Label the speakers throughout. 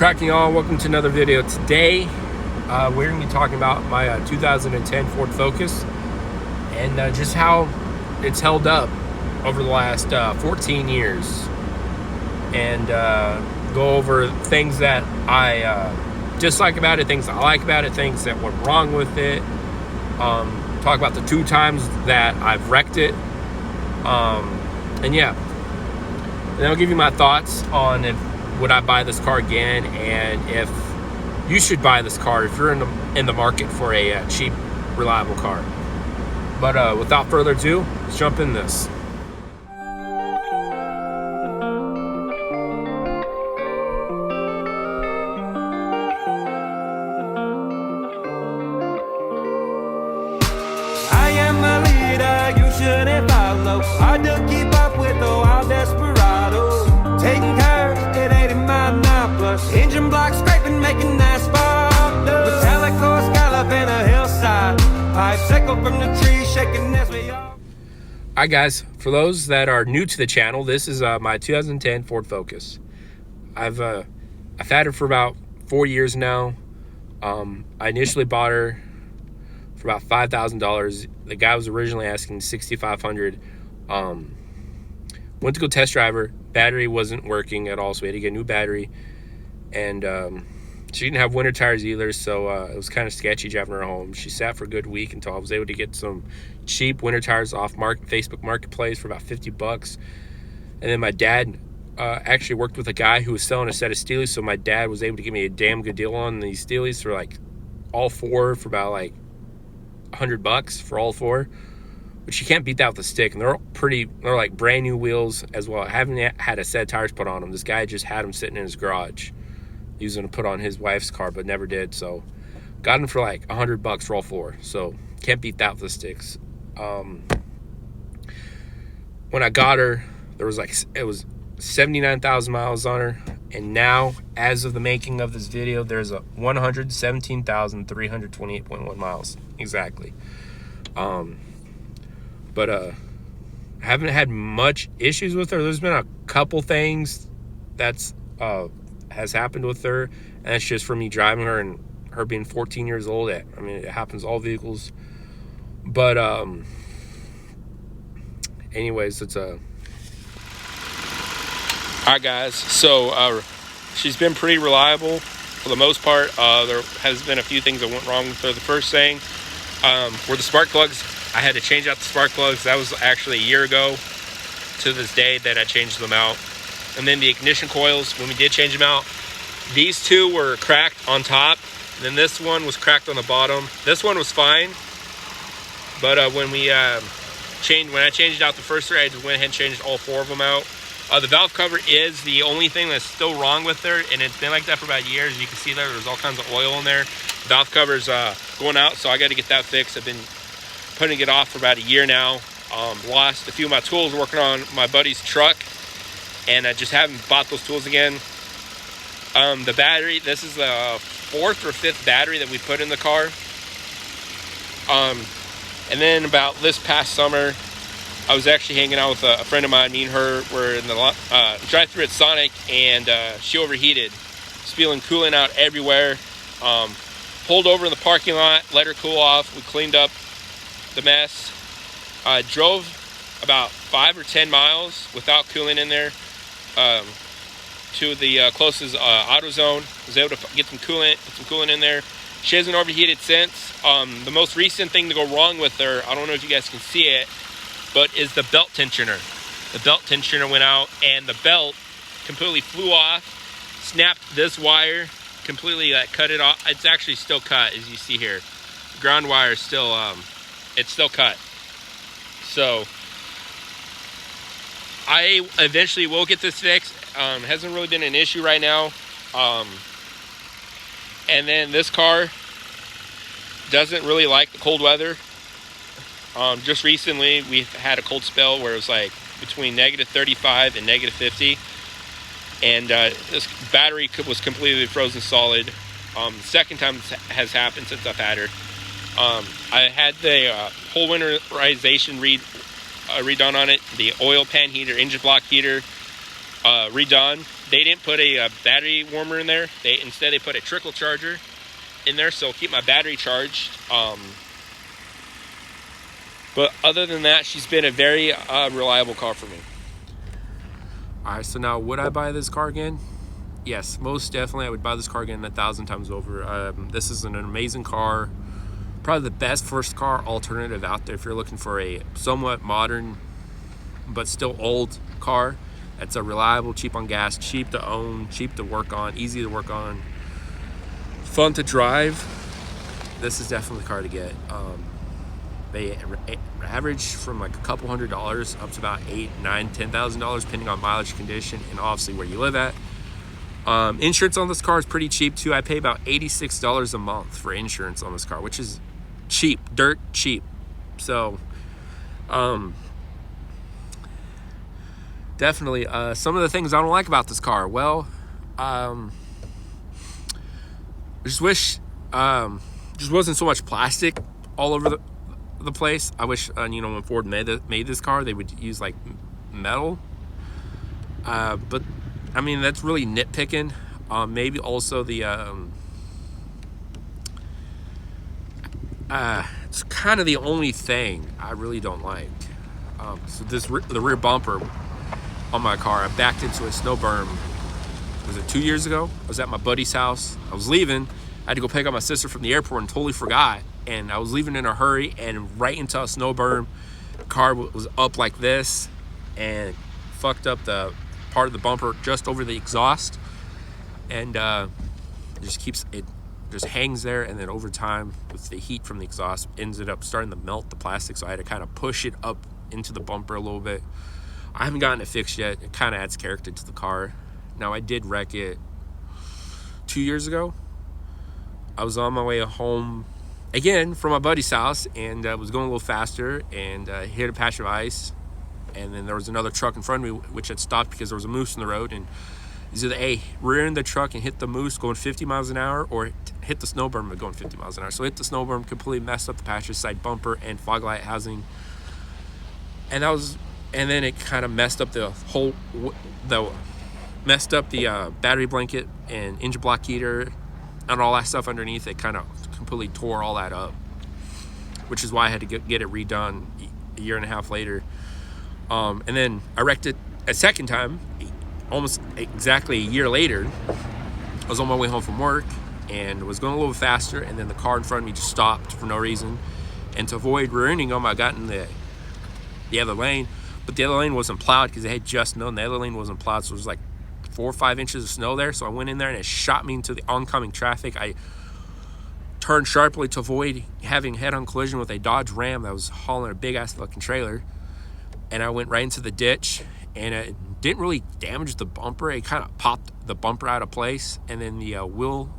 Speaker 1: Cracking on, welcome to another video. Today we're going to be talking about my 2010 Ford Focus and just how it's held up over the last 14 years, and go over things that I dislike about it, things I like about it, things that went wrong with it, talk about the 2 times that I've wrecked it, and yeah, and I'll give you my thoughts on if would I buy this car again, and if you should buy this car if you're in the market for a cheap, reliable car. But without further ado, let's jump in this.
Speaker 2: I am a leader, you shouldn't follow. Hard to keep up with the wild desperado. Taking curves at 80 miles an hour plus. Engine block scraping, making asphalt. Metallic core scalloping a hillside. Pipe sickle from the tree, shaking as we all.
Speaker 1: Alright guys, for those that are new to the channel, this is my 2010 Ford Focus. I've had her for about 4 years now. I initially bought her for about $5,000. The guy was originally asking $6,500. Went to go test drive her. Battery wasn't working at all, so we had to get a new battery. And she didn't have winter tires either, so it was kind of sketchy driving her home. She sat for a good week until I was able to get some cheap winter tires off Facebook Marketplace for about 50 bucks. And then my dad actually worked with a guy who was selling a set of Steelies, so my dad was able to give me a damn good deal on these Steelies for like all 4 for about like 100 bucks for all 4, which you can't beat that with a stick. And they're like brand new wheels as well. I haven't had a set of tires put on them. This guy just had them sitting in his garage. He was going to put on his wife's car, but never did. So got them for like 100 bucks for all 4. So can't beat that with the sticks. When I got her, it was 79,000 miles on her. And now, as of the making of this video, there's a 117,328.1 miles exactly. But I haven't had much issues with her. There's been a couple things that's has happened with her, and it's just for me driving her and her being 14 years old. I mean, it happens to all vehicles. But anyways, it's a alright guys, so she's been pretty reliable for the most part. There has been a few things that went wrong with her. The first thing were the spark plugs. I had to change out the spark plugs. That was actually a year ago to this day that I changed them out. And then the ignition coils, when we did change them out, these 2 were cracked on top, and then this one was cracked on the bottom. This one was fine, but when I changed out the first 3, I just went ahead and changed all 4 of them out. The valve cover is the only thing that's still wrong with her, and it's been like that for about years. You can see there's all kinds of oil in there. The valve cover's going out, so I got to get that fixed. I've been putting it off for about a year now. Lost a few of my tools working on my buddy's truck, and I just haven't bought those tools again. The battery, this is the 4th or 5th battery that we put in the car. And then about this past summer, I was actually hanging out with a friend of mine. Me and her were in the drive-thru at Sonic, and she overheated, spilling coolant out everywhere. Pulled over in the parking lot, let her cool off. We cleaned up the mess. Drove about 5 or 10 miles without coolant in there to the closest AutoZone. Was able to get some coolant in there. She hasn't overheated since. The most recent thing to go wrong with her, I don't know if you guys can see it, but is the belt tensioner. The belt tensioner went out, and the belt completely flew off, snapped this wire, completely cut it off. It's actually still cut, as you see here. The ground wire is still, it's still cut. So I eventually will get this fixed. Hasn't really been an issue right now. And then this car doesn't really like the cold weather. Just recently we've had a cold spell where it was like between -35 and -50, and this battery was completely frozen solid. The second time this has happened since I've had her. I had the whole winterization redone on it, the oil pan heater, engine block heater, redone. They didn't put a battery warmer in there. Instead they put a trickle charger in there, so keep my battery charged. But other than that, she's been a very reliable car for me. All right, so now would I buy this car again? Yes, most definitely. I would buy this car again 1,000 times over. This is an amazing car. Probably the best first car alternative out there if you're looking for a somewhat modern but still old car that's a reliable, cheap on gas, cheap to own, cheap to work on, easy to work on, fun to drive. This is definitely the car to get. They average from like a couple $100s up to about $8,000, $9,000, $10,000 depending on mileage, condition, and obviously where you live at. Insurance on this car is pretty cheap too. I pay about $86 a month for insurance on this car, which is cheap, dirt cheap. So definitely some of the things I don't like about this car, well, I just wish just wasn't so much plastic all over the place. I wish when Ford made this car, they would use like metal, but I mean, that's really nitpicking. Maybe also the it's kind of the only thing I really don't like. So the rear bumper on my car, I backed into a snow berm. Was it 2 years ago? I was at my buddy's house. I was leaving. I had to go pick up my sister from the airport and totally forgot. And I was leaving in a hurry and right into a snow berm. The car was up like this and fucked up the part of the bumper just over the exhaust, and it just hangs there, and then over time with the heat from the exhaust ended up starting to melt the plastic, so I had to kind of push it up into the bumper a little bit. I haven't gotten it fixed yet. It kind of adds character to the car. Now, I did wreck it 2 years ago. I was on my way home again from my buddy's house, and I was going a little faster and hit a patch of ice. And then there was another truck in front of me which had stopped because there was a moose in the road, and it's either rear end the truck and hit the moose going 50 miles an hour, or hit the snow berm going 50 miles an hour. So hit the snow berm, completely messed up the passenger side bumper and fog light housing, and then it kind of messed up the battery blanket and engine block heater and all that stuff underneath. It kind of completely tore all that up, which is why I had to get it redone a year and a half later. And then I wrecked it a second time, almost exactly a year later. I was on my way home from work and was going a little faster, and then the car in front of me just stopped for no reason. And to avoid rear-ending them, I got in the other lane, but the other lane wasn't plowed because it had just snowed, and the other lane wasn't plowed, so it was like 4 or 5 inches of snow there. So I went in there and it shot me into the oncoming traffic. I turned sharply to avoid having head-on collision with a Dodge Ram that was hauling a big-ass fucking trailer. And I went right into the ditch, and it didn't really damage the bumper. It kind of popped the bumper out of place, and then the wheel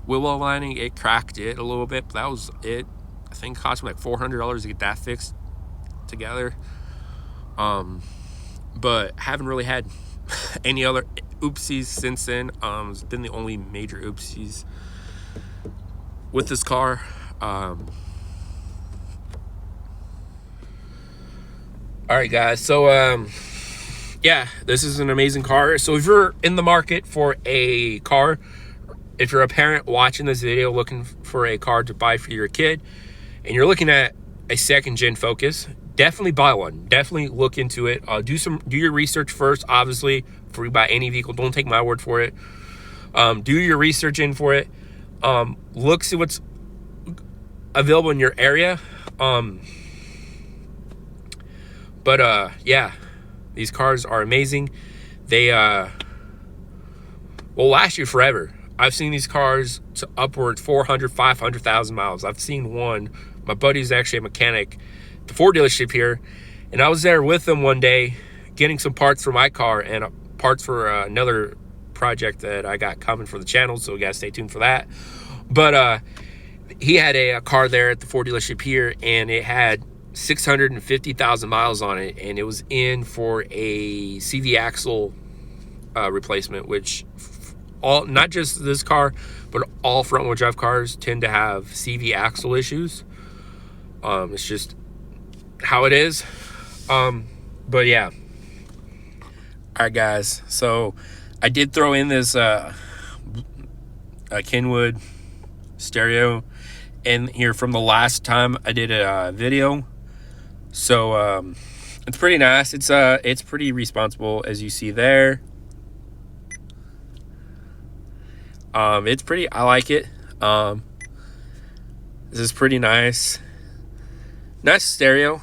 Speaker 1: well lining, it cracked it a little bit, but that was it. I think it cost me like $400 to get that fixed together. But haven't really had any other oopsies since then. It's been the only major oopsies with this car. All right, guys, so yeah, this is an amazing car. So if you're in the market for a car, if you're a parent watching this video looking for a car to buy for your kid, and you're looking at a second-gen Focus, definitely buy one. Definitely look into it. Do your research first, obviously, before you buy any vehicle. Don't take my word for it. Do your research in for it. Look, see what's available in your area. But yeah, these cars are amazing. They will last you forever. I've seen these cars to upwards 400, 500,000 miles. I've seen one. My buddy's actually a mechanic at the Ford dealership here, and I was there with him one day getting some parts for my car and parts for another project that I got coming for the channel, so you guys stay tuned for that. But he had a car there at the Ford dealership here, and it had 650,000 miles on it, and it was in for a CV axle replacement, which not just this car, but all front-wheel drive cars tend to have CV axle issues. It's just how it is. But yeah. All right, guys. So I did throw in this Kenwood stereo in here from the last time I did a video. So it's pretty nice. It's pretty responsible, as you see there. It's pretty. I like it. This is pretty nice. Nice stereo.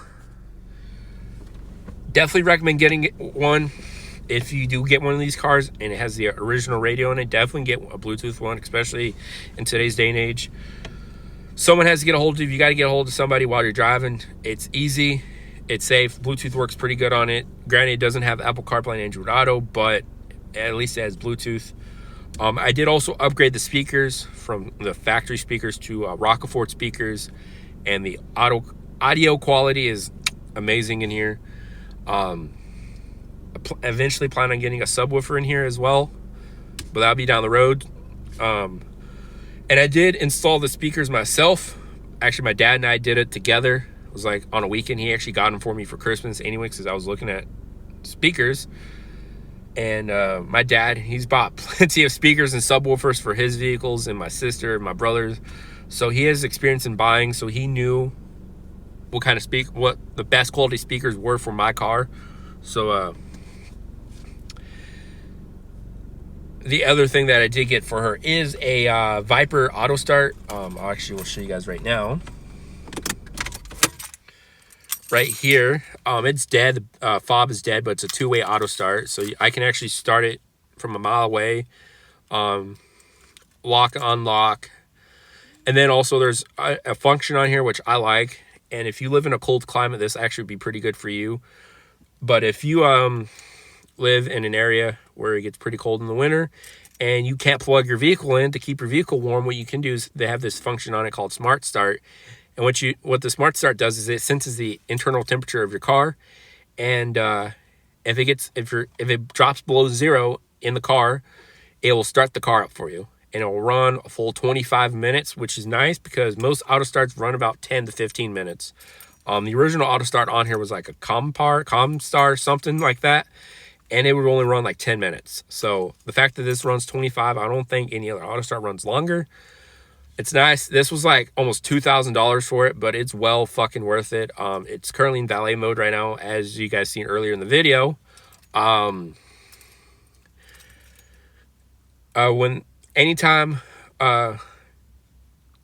Speaker 1: Definitely recommend getting one. If you do get one of these cars and it has the original radio in it, definitely get a Bluetooth one, especially in today's day and age. Someone has to get a hold of you. You got to get a hold of somebody while you're driving. It's easy. It's safe. Bluetooth works pretty good on it. Granted, it doesn't have Apple CarPlay and Android Auto, but at least it has Bluetooth. I did also upgrade the speakers from the factory speakers to Rockefort speakers, and the audio quality is amazing in here. Eventually plan on getting a subwoofer in here as well, but that'll be down the road. And I did install the speakers myself. Actually, my dad and I did it together. It was like on a weekend. He actually got them for me for Christmas anyway, because I was looking at speakers. And my dad, he's bought plenty of speakers and subwoofers for his vehicles, and my sister and my brothers. So he has experience in buying, so he knew what the best quality speakers were for my car. So the other thing that I did get for her is a Viper auto start. I actually will show you guys right now. Right here, it's dead. The fob is dead, but it's a two-way auto start, so I can actually start it from a mile away. Lock, unlock, and then also there's a function on here which I like. And if you live in a cold climate, this actually would be pretty good for you. But if you live in an area where it gets pretty cold in the winter and you can't plug your vehicle in to keep your vehicle warm, what you can do is they have this function on it called Smart Start. And what the Smart Start does is it senses the internal temperature of your car, and if it drops below 0 in the car, it will start the car up for you, and it will run a full 25 minutes, which is nice because most auto starts run about 10 to 15 minutes. The original auto start on here was like a Comstar, something like that, and it would only run like 10 minutes. So the fact that this runs 25, I don't think any other auto start runs longer. It's nice. This was like almost $2,000 for it, but it's well fucking worth it. It's currently in valet mode right now, as you guys seen earlier in the video. Anytime you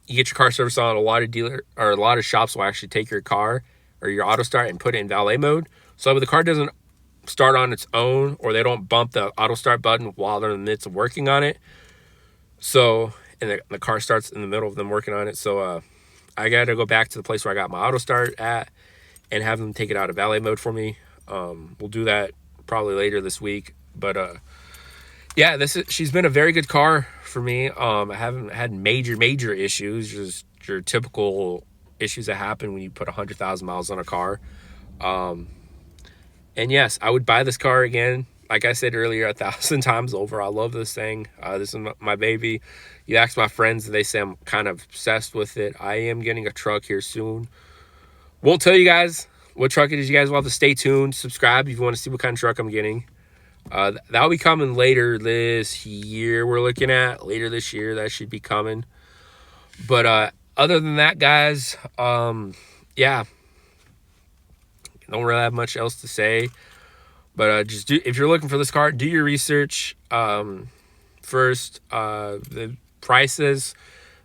Speaker 1: get your car serviced on, a lot of shops will actually take your car or your auto start and put it in valet mode. So if the car doesn't start on its own, or they don't bump the auto start button while they're in the midst of working on it, and the car starts in the middle of them working on it. So I got to go back to the place where I got my auto start at and have them take it out of valet mode for me. We'll do that probably later this week. But yeah, she's been a very good car for me. I haven't had major issues, just your typical issues that happen when you put 100,000 miles on a car. And yes, I would buy this car again. Like I said earlier, 1,000 times over. I love this thing. This is my baby. You ask my friends, they say I'm kind of obsessed with it. I am getting a truck here soon. Won't tell you guys what truck it is. You guys will have to stay tuned. Subscribe if you want to see what kind of truck I'm getting. That'll be coming later this year. We're looking at later this year. That should be coming. But other than that, guys, yeah, don't really have much else to say. But if you're looking for this car, do your research. First, the prices,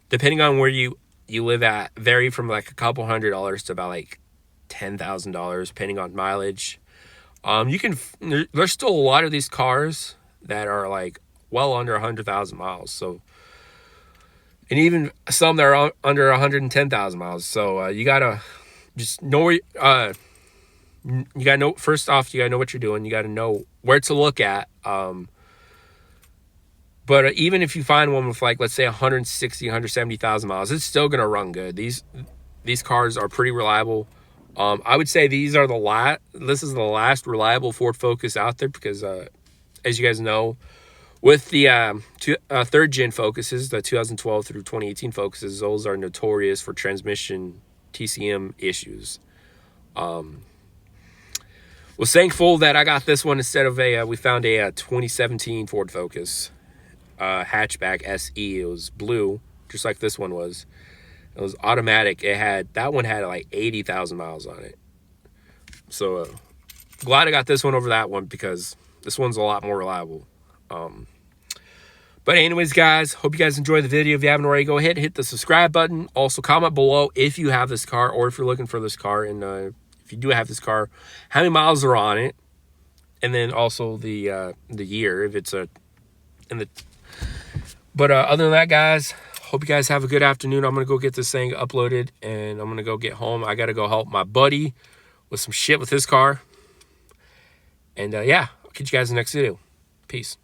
Speaker 1: depending on where you live at, vary from like a couple $100s to about like $10,000, depending on mileage. There's still a lot of these cars that are like well under 100,000 miles. So, and even some that are under 110,000 miles. So you gotta just know where. You gotta know, first off, you gotta know what you're doing. You gotta know where to look at. But even if you find one with like, let's say 160, 170,000 miles, it's still gonna run good. These cars are pretty reliable. I would say this is the last reliable Ford Focus out there, because as you guys know, with the third gen Focuses, the 2012 through 2018 Focuses, those are notorious for transmission TCM issues. Was thankful that I got this one instead of we found a 2017 Ford Focus hatchback SE. It was blue, just like this one was. It was automatic. That one had like 80,000 miles on it. So glad I got this one over that one because this one's a lot more reliable. But anyways, guys, hope you guys enjoyed the video. If you haven't already, go ahead and hit the subscribe button. Also, comment below if you have this car or if you're looking for this car. And if you do have this car, how many miles are on it? And then also the year, if it's But other than that, guys, hope you guys have a good afternoon. I'm going to go get this thing uploaded, and I'm going to go get home. I got to go help my buddy with some shit with his car. And, yeah, I'll catch you guys in the next video. Peace.